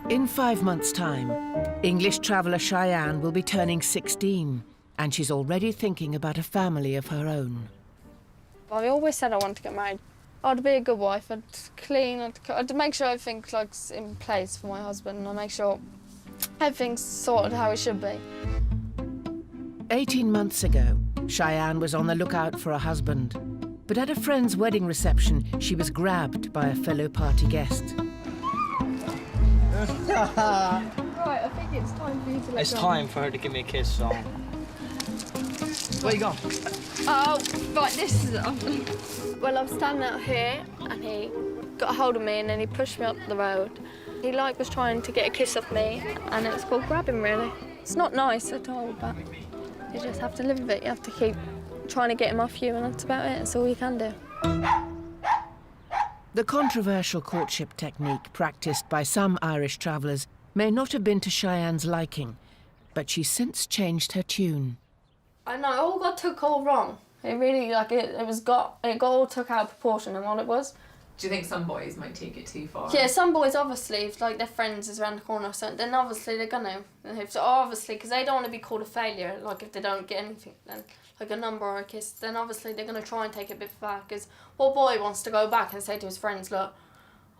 In 5 months' time, English traveller Cheyenne will be turning 16, and she's already thinking about a family of her own. I always said I wanted to get married. I'd be a good wife, I'd clean, I'd make sure everything's like in place for my husband, and I'd make sure everything's sorted how it should be. 18 months ago, Cheyenne was on the lookout for a husband, but at a friend's wedding reception, she was grabbed by a fellow party guest. Right, I think it's time for you to let It's go. time for her to give me a kiss, so... Where you going? Oh, right, this is it. Well, I was standing out here, and he got a hold of me, and then he pushed me up the road. He, was trying to get a kiss off me, and it was called grabbing, really. It's not nice at all, but you just have to live with it. You have to keep trying to get him off you, and that's about it. That's all you can do. The controversial courtship technique practiced by some Irish travellers may not have been to Cheyenne's liking, but she's since changed her tune. I know, it all got took all wrong. It really, it got all took out of proportion and what it was. Do you think some boys might take it too far? Yeah, some boys, obviously, if their friends is around the corner or something, then obviously they're gonna. So obviously, because they don't want to be called a failure, if they don't get anything, then a number or a kiss, then obviously they're gonna try and take it a bit back. Because what boy wants to go back and say to his friends, look,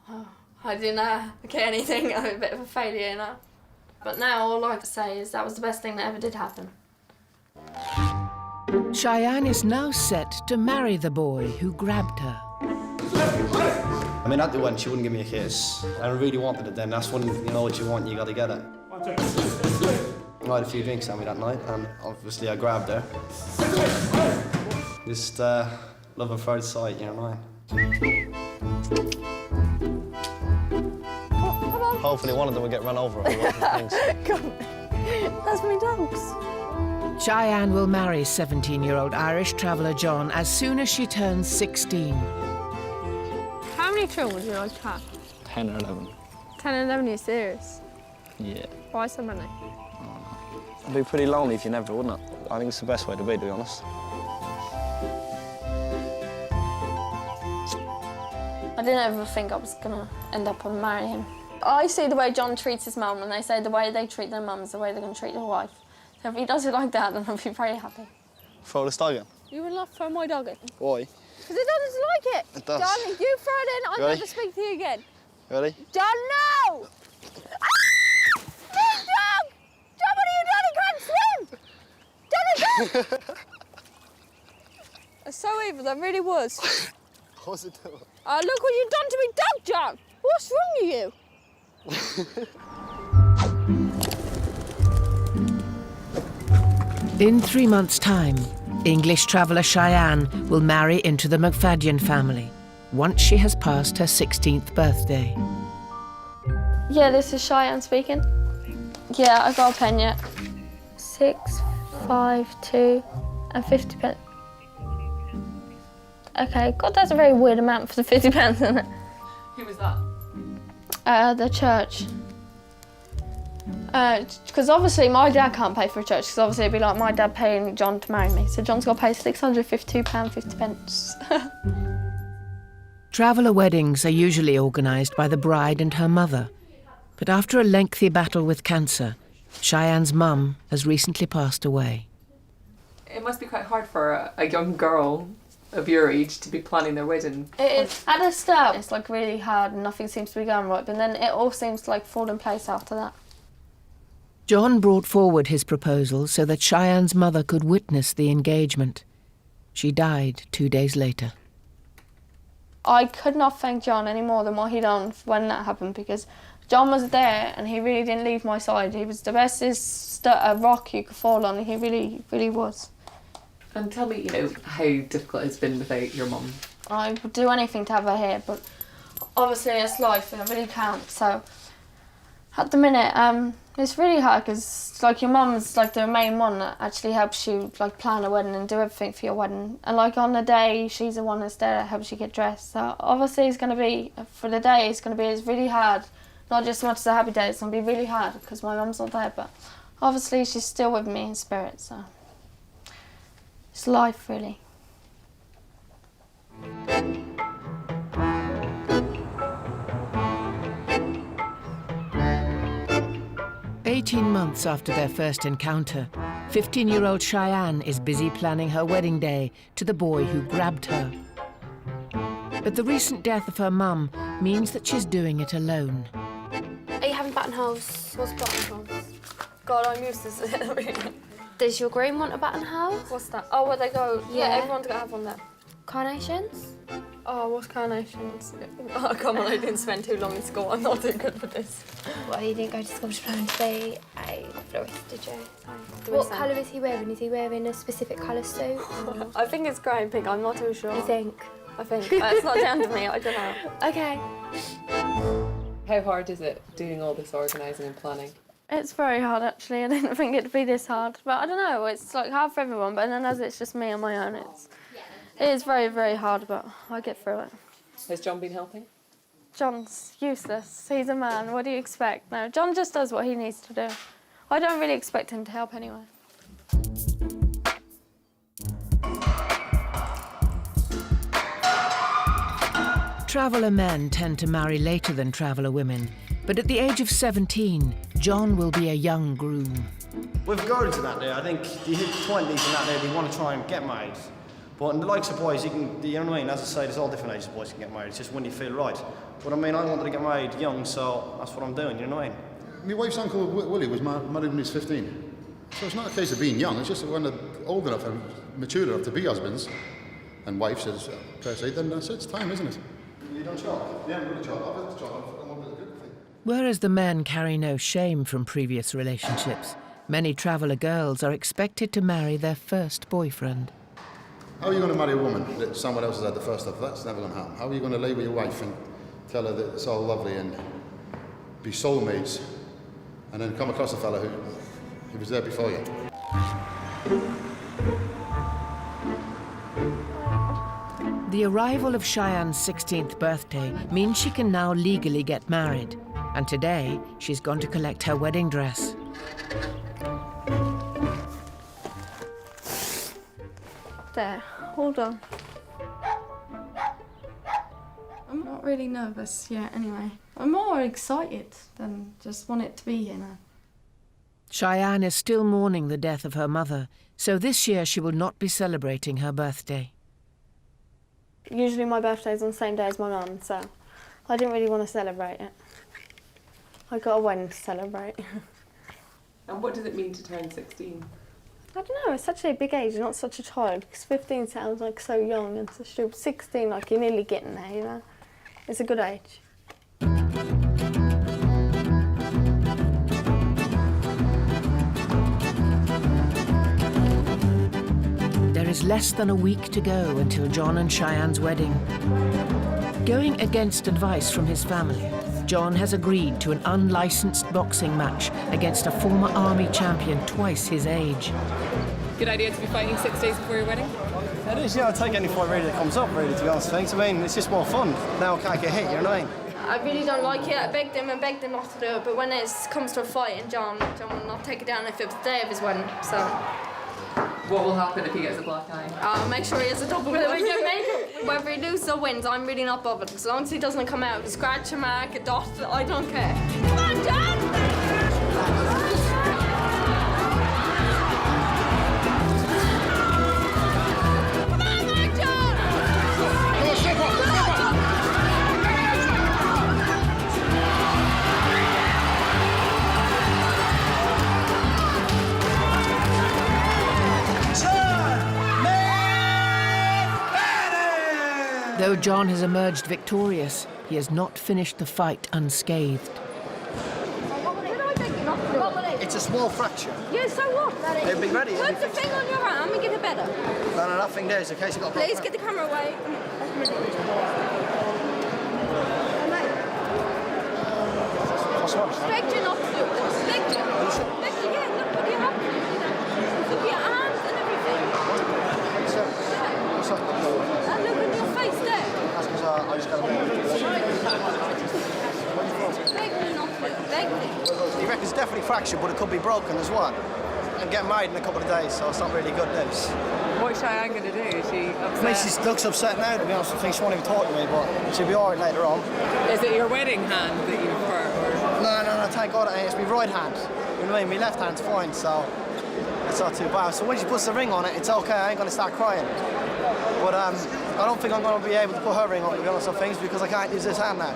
oh, I didn't get anything, I'm a bit of a failure, you know? But now all I can say is that was the best thing that ever did happen. Cheyenne is now set to marry the boy who grabbed her. I mean, at the wedding, she wouldn't give me a kiss. I really wanted it then. That's when you know what you want, you gotta get it. I had a few drinks on me that night, and obviously I grabbed her. Just love at first sight, you know what I mean? Hopefully one of them will get run over. Thanks. That's my dogs. Cheyenne will marry 17-year-old Irish traveller John as soon as she turns 16. How many children would you like to have? 10 or 11. 10 and 11, are you serious? Yeah. Why so many? It'd be pretty lonely if you never, wouldn't it? I think it's the best way to be honest. I didn't ever think I was gonna end up and marry him. I see the way John treats his mum, and they say the way they treat their mum is the way they're gonna treat their wife. So if he does it like that, then I'll be very happy. Throw this dog in? You would not throw my dog in? Why? Because it doesn't like it. It does. John, if you throw it in, I'll Ready? never speak to you again. Ready? John, no! Ah! Big dog! John, what have you done? He can't swim! John, he can't! That's so evil, that really was. What's it doing? Oh, look what you've done to me dog, John! What's wrong with you? In 3 months' time, English traveller Cheyenne will marry into the McFadden family once she has passed her 16th birthday. Yeah, this is Cheyenne speaking. Yeah, I got a pen yet. 6, 5, 2, and 50 pence. Okay, God, that's a very weird amount for the 50 pence, isn't it? Who was that? The church. Because obviously my dad can't pay for a church, because obviously it'd be like my dad paying John to marry me. So John's got to pay £652.50. Traveller weddings are usually organised by the bride and her mother. But after a lengthy battle with cancer, Cheyenne's mum has recently passed away. It must be quite hard for a young girl of your age to be planning their wedding. It is. At the start, it's really hard and nothing seems to be going right, but then it all seems to fall in place after that. John brought forward his proposal so that Cheyenne's mother could witness the engagement. She died 2 days later. I could not thank John any more than what he done when that happened, because John was there and he really didn't leave my side. He was the bestest rock you could fall on. He really, really was. And tell me, how difficult it's been without your mum. I would do anything to have her here, but obviously it's life and I really can't. So at the minute, it's really hard because your mum's the main one that actually helps you plan a wedding and do everything for your wedding. And on the day, she's the one that's there that helps you get dressed. So obviously it's going to be, for the day, it's really hard. Not just so much as a happy day, it's going to be really hard because my mum's not there, but obviously she's still with me in spirit, so. It's life, really. "18 months after their first encounter, 15-year-old Cheyenne is busy planning her wedding day to the boy who grabbed her. But the recent death of her mum means that she's doing it alone. Are you having buttonholes? What's buttonholes? God, I'm useless at it. Does your groom want a buttonhole? What's that? Oh, where they go? Yeah, everyone's got to have one there. Carnations? Oh, what's carnations? Oh, come on, I didn't spend too long in school. I'm not too good for this. Well, you didn't go to school to plan to be a florist, did you? Do What we colour is he wearing? Is he wearing a specific colour suit? I think it's grey and pink. I'm not too sure. You think? I think. It's not down to me. I don't know. Okay. How hard is it doing all this organising and planning? It's very hard, actually. I didn't think it'd be this hard. But I don't know. It's like hard for everyone. But then as it's just me on my own, it is very, very hard. But I get through it. Has John been helping? John's useless. He's a man. What do you expect? No, John just does what he needs to do. I don't really expect him to help anyway. Traveller men tend to marry later than traveller women, but at the age of 17, John will be a young groom. With girls and that there, I think they hit 20s and that there, they want to try and get married. But in the likes of boys, you can, you know what I mean? As I say, there's all different ages of boys can get married. It's just when you feel right. But I mean, I wanted to get married young, so that's what I'm doing, you know what I mean? My wife's uncle Willie was married when he was 15. So it's not a case of being young, it's just when they're old enough and mature enough to be husbands and wives, as per se, then that's it, it's time, isn't it? You don't job? Yeah, I'm really job. I've had a job. I'm a good thing. Whereas the men carry no shame from previous relationships, many traveller girls are expected to marry their first boyfriend. How are you going to marry a woman that someone else has had the first of? That's never going to happen. How are you going to lay with your wife and tell her that it's all lovely and be soulmates and then come across a fella who was there before you? The arrival of Cheyenne's 16th birthday means she can now legally get married. And today, she's gone to collect her wedding dress. There, hold on. I'm not really nervous yet, anyway. I'm more excited than just want it to be, you know. Cheyenne is still mourning the death of her mother, so this year she will not be celebrating her birthday. Usually my birthday's on the same day as my mum, so I didn't really want to celebrate it. I got a wedding to celebrate. And what does it mean to turn 16? I don't know, it's such a big age, not such a child, because 15 sounds like so young and so stupid. 16, like you're nearly getting there, you know? It's a good age. There is less than a week to go until John and Cheyenne's wedding. Going against advice from his family, John has agreed to an unlicensed boxing match against a former army champion twice his age. Good idea to be fighting 6 days before your wedding? It is, yeah, I'll take any fight really that comes up, really, to be honest with you. I mean, it's just more fun. Now I can't get hit, you know what I mean? I really don't like it. I begged him and begged him not to do it, but when it comes to a fight, and John will not take it down if it's the day of his wedding, so... What will happen if he gets a black eye? I'll make sure he has a double whether we don't make it. Whether he loses or wins, I'm really not bothered. As long as he doesn't come out with a scratch, a mark, a dot, I don't care. Come on, John! Though John has emerged victorious, he has not finished the fight unscathed. It's a small fracture. Yeah, so what? It'll be ready. Put the thing on your arm and get it better. No, nothing there, in case you got a Please get the camera away. What's wrong? Expect you not to do it. Expect you. Yeah, look what you have to do. Look at your arms and everything. What's up? And look at your face there. That's because I just got a bit. Beg me not to. Beg me. He reckons it's definitely fractured, but it could be broken as well. I'm getting married in a couple of days, so it's not really good news. What's Cheyenne going to do? Is she upset? I mean, she looks upset now, to be honest. I think she won't even talk to me, but she'll be alright later on. Is it your wedding hand that you prefer? Or? No, thank God it's my right hand. You know what I mean? My left hand's fine, so it's not too bad. So when she puts the ring on it, it's okay. I ain't going to start crying. But I don't think I'm going to be able to put her ring on, to be honest, on things, because I can't use this hand now.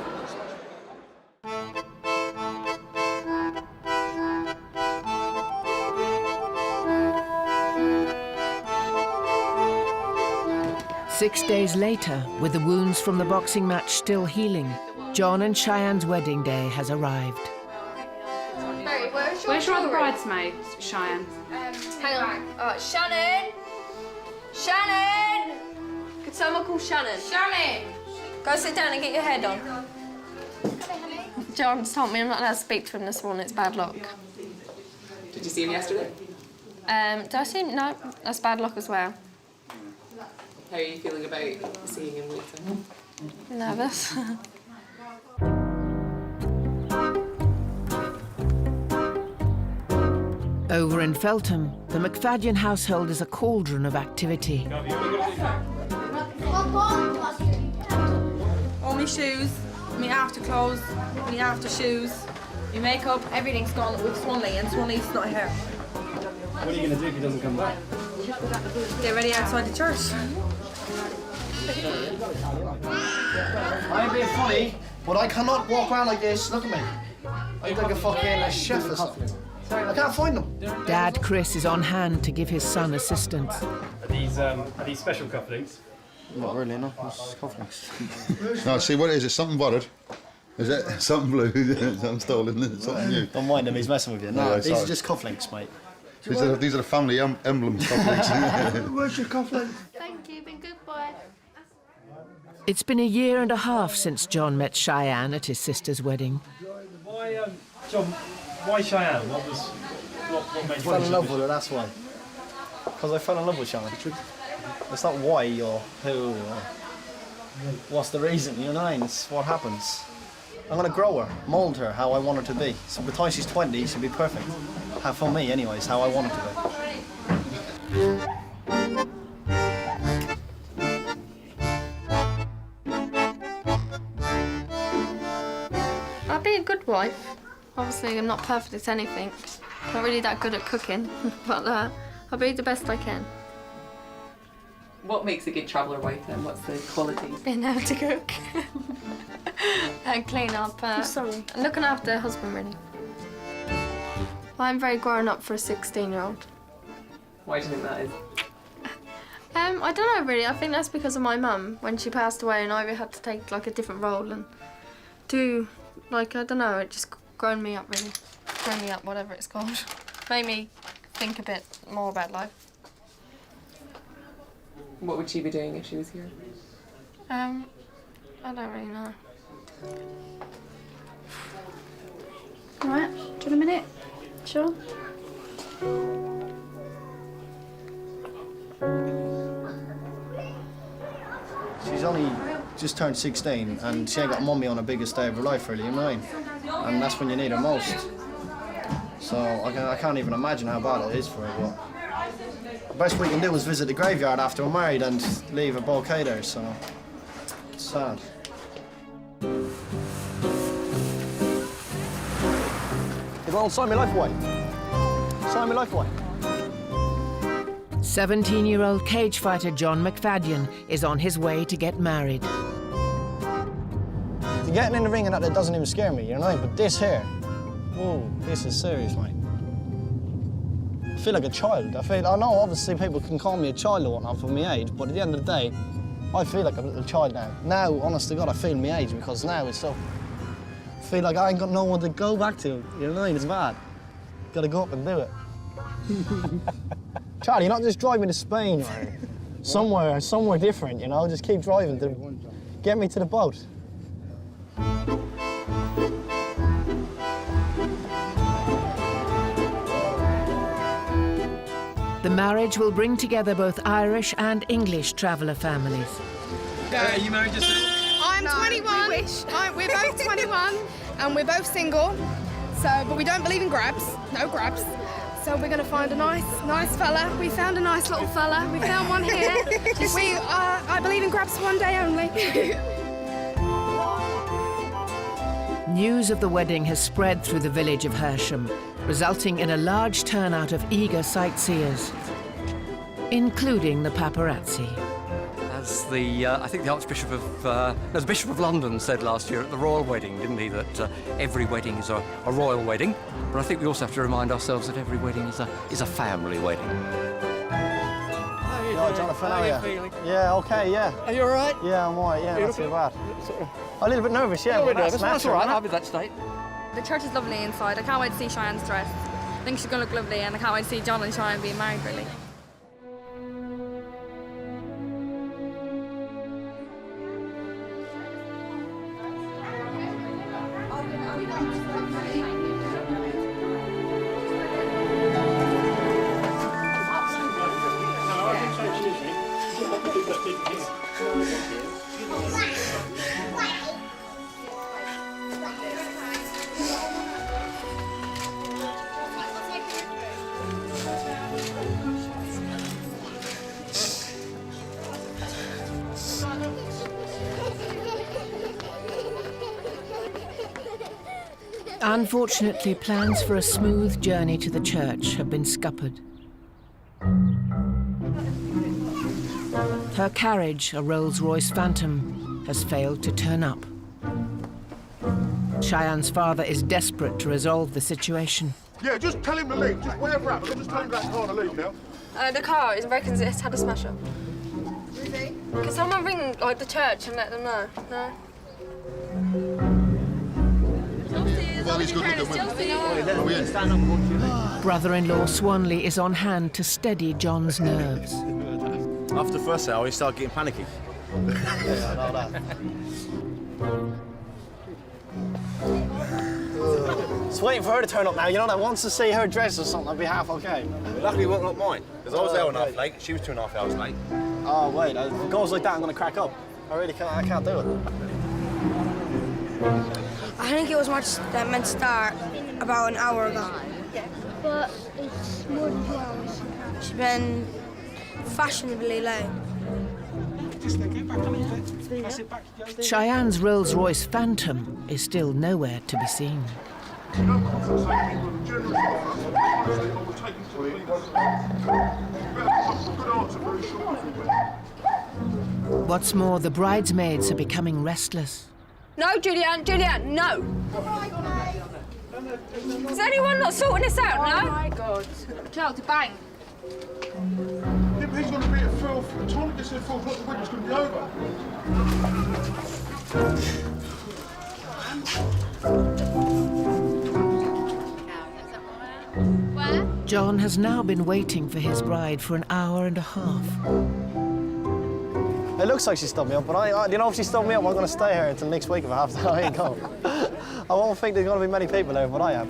Six days later, with the wounds from the boxing match still healing, John and Cheyenne's wedding day has arrived. Where's your other bridesmaid, Cheyenne? Hang on. Oh, Shannon! Shannon! Could someone call Shannon? Shannon! Go sit down and get your hair done. John's told me I'm not allowed to speak to him this morning. It's bad luck. Did you see him yesterday? Did I see him? No, that's bad luck as well. How are you feeling about seeing him later? Nervous. Over in Feltham, the McFadden household is a cauldron of activity. All my shoes, my after clothes, my after shoes, my makeup, everything's gone with Swanley, and Swanley's not here. What are you going to do if he doesn't come back? Get ready outside the church. I ain't being funny, but I cannot walk around like this. Look at me. I look like a fucking chef or something. I can't find them. Dad Chris is on hand to give his son assistance. Are these special cufflinks? Not really, no. It's cufflinks. No, see what it is? It's something borrowed. Is it something blue? Something stolen? Something new? Don't mind him, he's messing with you. No, these are just cufflinks, mate. These are the family emblems. Where's your cufflinks? Thank you, been good boy. It's been a year and a half since John met Cheyenne at his sister's wedding. Why, John, why Cheyenne? What made I you fell in love with her, that's why. Because I fell in love with Shannon. It's not why or who or what's the reason, you know what I mean? It's what happens. I'm going to grow her, mould her how I want her to be. So by the time she's 20, she'll be perfect. For me, anyways, how I want her to be. I'll be a good wife. Obviously, I'm not perfect at anything. Not really that good at cooking, but I'll be the best I can. What makes a good traveller wife then? What's the qualities? Being able to cook. And clean up. And looking after a husband, really. I'm very grown up for a 16-year-old. Why do you think that is? I don't know, really. I think that's because of my mum. When she passed away and I had to take, like, a different role and do, like, I don't know, it just grown me up, really. Grown me up, whatever it's called. Made me think a bit more about life. What would she be doing if she was here? I don't really know. Right, do you want a minute? Sure. She's only just turned 16 and she ain't got mummy on her biggest day of her life, really, you know what I mean? And that's when you need her most. So I can't even imagine how bad it is for her, but the best we can do is visit the graveyard after we're married and leave a bouquet there, so it's sad. You won't sign my life away. Sign my life away. 17-year-old cage fighter John McFadden is on his way to get married. Getting in the ring and that doesn't even scare me, you know what I mean? But this here, whoa, this is serious, mate. I feel like a child. I know obviously people can call me a child or whatnot for my age, but at the end of the day, I feel like a little child now. Now, honest to God, I feel my age because now it's so... I feel like I ain't got no one to go back to, you know what I mean? It's bad. Gotta go up and do it. Charlie, you're not just driving to Spain or somewhere different, you know? Just keep driving to get me to the boat. The marriage will bring together both Irish and English traveller families. Are you married yourself? I'm 21. We wish. We're both 21 and we're both single. So, but we don't believe in grabs. No grabs. So we're going to find a nice fella. We found a nice little fella. We found one here. I believe in grabs one day only. News of the wedding has spread through the village of Hersham, resulting in a large turnout of eager sightseers, including the paparazzi. As I think the Archbishop of, the Bishop of London said last year at the royal wedding, didn't he, that every wedding is a royal wedding. But I think we also have to remind ourselves that every wedding is a family wedding. Hi, Jonathan, how are you? Feeling? Yeah, okay, yeah. Are you all right? Yeah, I'm all right, yeah, not too bad. A little bit nervous, yeah. A little bit but nervous, that's all right, I'll be that state. The church is lovely inside. I can't wait to see Cheyenne's dress. I think she's going to look lovely, and I can't wait to see John and Cheyenne being married, really. Unfortunately, plans for a smooth journey to the church have been scuppered. Her carriage, a Rolls-Royce Phantom, has failed to turn up. Cheyenne's father is desperate to resolve the situation. Yeah, just tell him to leave. Just whatever happens, I'll just tell him that car to leave now. The car reckons it's had a smash up. Really? Can someone ring like the church and let them know? No. Well, he's good looking women. Brother-in-law Swanley is on hand to steady John's nerves. After the first hour, he started getting panicky. Yeah, I know that. Just waiting for her to turn up now. You know that wants to see her dress or something. I'll be half okay. Luckily, it wasn't like mine, because I was an hour and a half late. She was 2.5 hours late. Oh wait, if it goes like that, I'm gonna crack up. I really can't. I can't do it. I think it was meant to start about an hour ago. But it's more than 2 hours. She's been fashionably late. Cheyenne's Rolls-Royce Phantom is still nowhere to be seen. What's more, the bridesmaids are becoming restless. No, Julianne, no! Is anyone not sorting this out, no? Oh my God. Child, to bang. Yeah, but he's going to be at 12. The time gets at 4 o'clock, the wedding's going to be over. John has now been waiting for his bride for an hour and a half. It looks like she stubbed me up, but you know, if she stubbed me up, I'm going to stay here until next week if I have to. I ain't going. I won't think there's going to be many people there, but I am.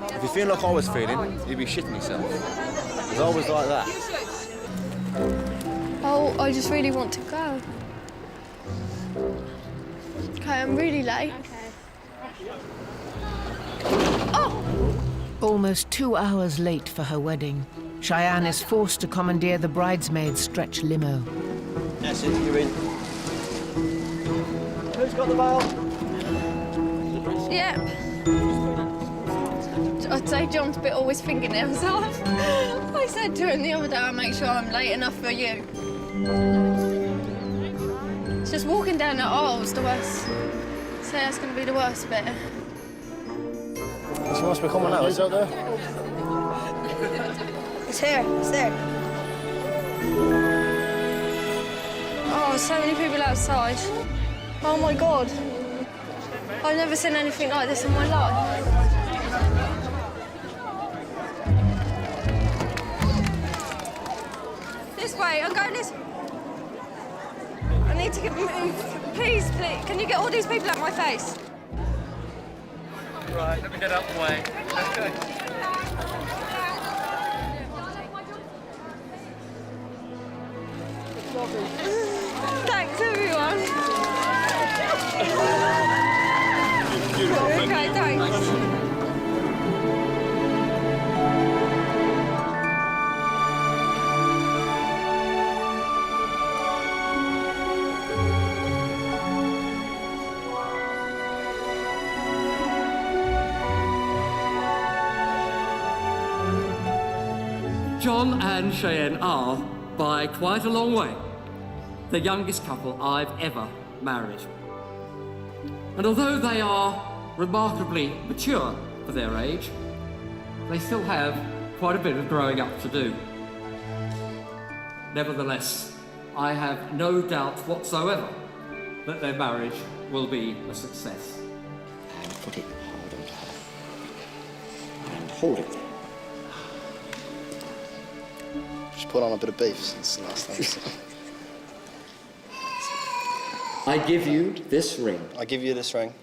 If you feel like I was feeling, you'd be shitting yourself. Because I was like that. Oh, I just really want to go. Okay, I'm really late. Almost 2 hours late for her wedding, Cheyenne is forced to commandeer the bridesmaid's stretch limo. That's it, you're in. Who's got the veil? Yep. I'd say John's bit always fingernails off. I said to him the other day, I'll make sure I'm late enough for you. It's just walking down the aisle's the worst. So that's going to be the worst bit. She must be coming out, is it there? It's here, it's there. Oh, so many people outside. Oh my God. I've never seen anything like this in my life. This way, I'm going this way. I need to get moved. Please, please. Can you get all these people out my face? Right, let me get out the way. Thanks, everyone. Okay, thanks. John and Cheyenne are, by quite a long way, the youngest couple I've ever married. And although they are remarkably mature for their age, they still have quite a bit of growing up to do. Nevertheless, I have no doubt whatsoever that their marriage will be a success. And put it hard and hard. And hold it there. Just put on a bit of beef since the last time. I give you this ring. I give you this ring.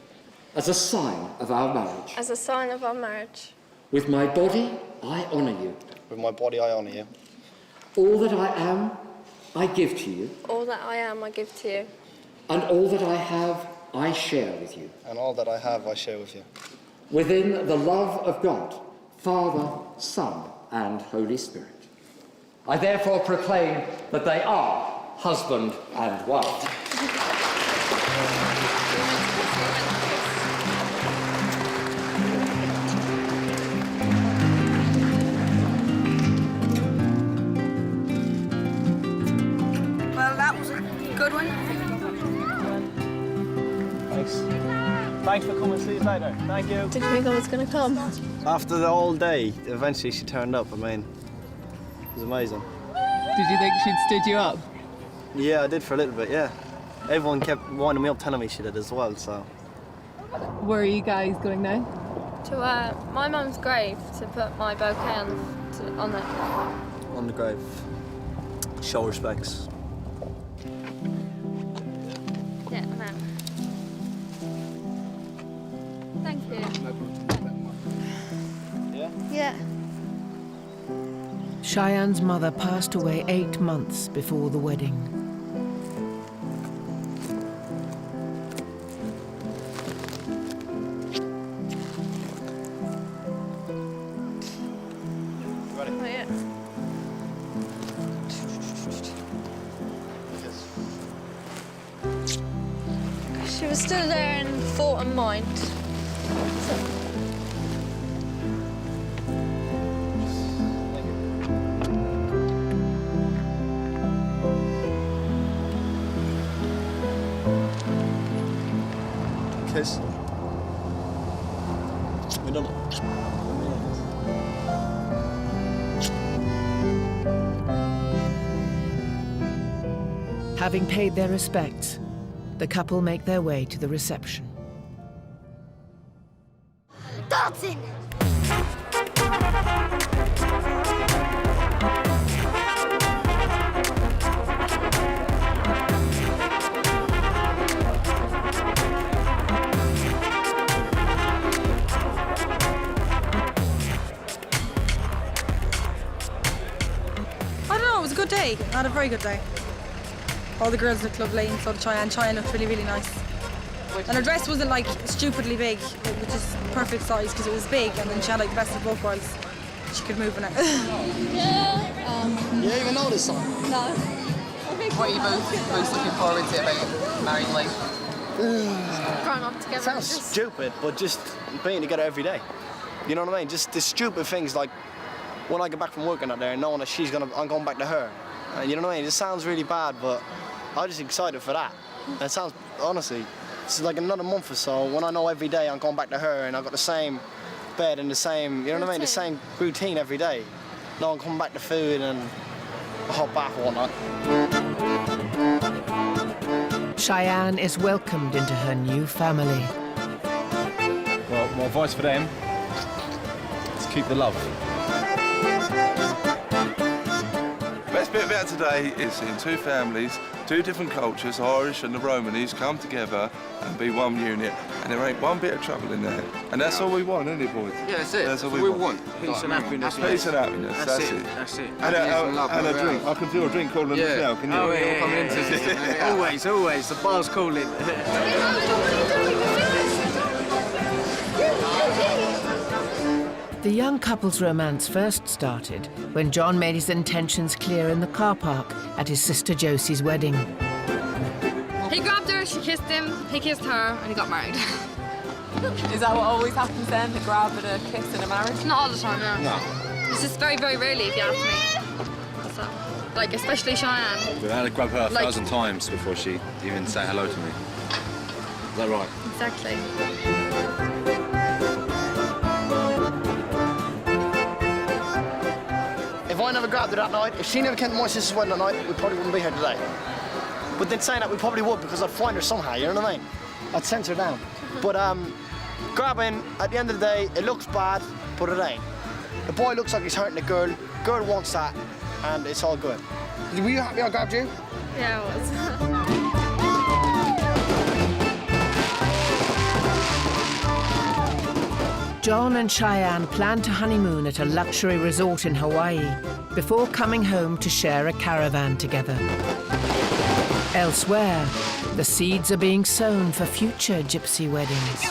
As a sign of our marriage. As a sign of our marriage. With my body, I honour you. With my body, I honour you. All that I am, I give to you. All that I am, I give to you. And all that I have, I share with you. And all that I have, I share with you. Within the love of God, Father, Son, and Holy Spirit. I therefore proclaim that they are husband and wife. Well, that was a good one. Thanks. Thanks for coming. See you later. Thank you. Did you think I was going to come? After the whole day, eventually she turned up. I mean, it was amazing. Did you think she'd stood you up? Yeah, I did for a little bit, yeah. Everyone kept winding me up, telling me she did as well, so. Where are you guys going now? To my mum's grave to put my bouquet on it. On the grave. Show respects. Yeah, no. Thank you. Yeah? Yeah. Cheyenne's mother passed away 8 months before the wedding. Ready? Oh, yeah. She was still there in thought and mind. Kiss. We done it. Having paid their respects, the couple make their way to the reception. Dancing! I don't know, it was a good day. I had a very good day. All the girls looked lovely, and so did Cheyenne. Cheyenne looked really, really nice. And her dress wasn't like stupidly big, it was just perfect size because it was big, and then she had like the best of both worlds. She could move in it. You even know this song? No. What are you most looking forward to about married life? Growing up together. Sounds stupid, but just being together every day. You know what I mean? Just the stupid things like when I get back from working out there and knowing that I'm going back to her. You know what I mean? It sounds really bad, but I'm just excited for that. It sounds, honestly, it's like another month or so when I know every day I'm going back to her and I've got the same bed and the same, you know what I mean? The same routine every day. Now I'm coming back to food and a hot bath or whatnot. Cheyenne is welcomed into her new family. Well, my advice for them is keep the love. Best bit about today is seeing two families, two different cultures, Irish and the Romanis, come together and be one unit, and there ain't one bit of trouble in there. And that's all we want, isn't it, boys? Yeah, that's it. That's all we want. Peace and happiness. Peace and happiness, that's it. That's it. And a drink. I can feel a drink calling as well, can you? Oh, yeah, coming into the Always, always. The bar's calling. The young couple's romance first started when John made his intentions clear in the car park at his sister Josie's wedding. He grabbed her, she kissed him, he kissed her, and he got married. Is that what always happens then? A grab and a kiss and a marriage? Not all the time, no. It's just very, very rarely, if you ask me. So, like, especially Cheyenne. We had to grab her Like- 1,000 times before she even say hello to me. Is that right? Exactly. If I never grabbed her that night, if she never came to my sister's wedding that night, we probably wouldn't be here today. But then saying that, we probably would, because I'd find her somehow, you know what I mean? I'd sense her down. But grabbing, at the end of the day, it looks bad, but it ain't. The boy looks like he's hurting the girl. Girl wants that, and it's all good. Were you happy I grabbed you? Yeah, I was. John and Cheyenne plan to honeymoon at a luxury resort in Hawaii before coming home to share a caravan together. Elsewhere, the seeds are being sown for future gypsy weddings.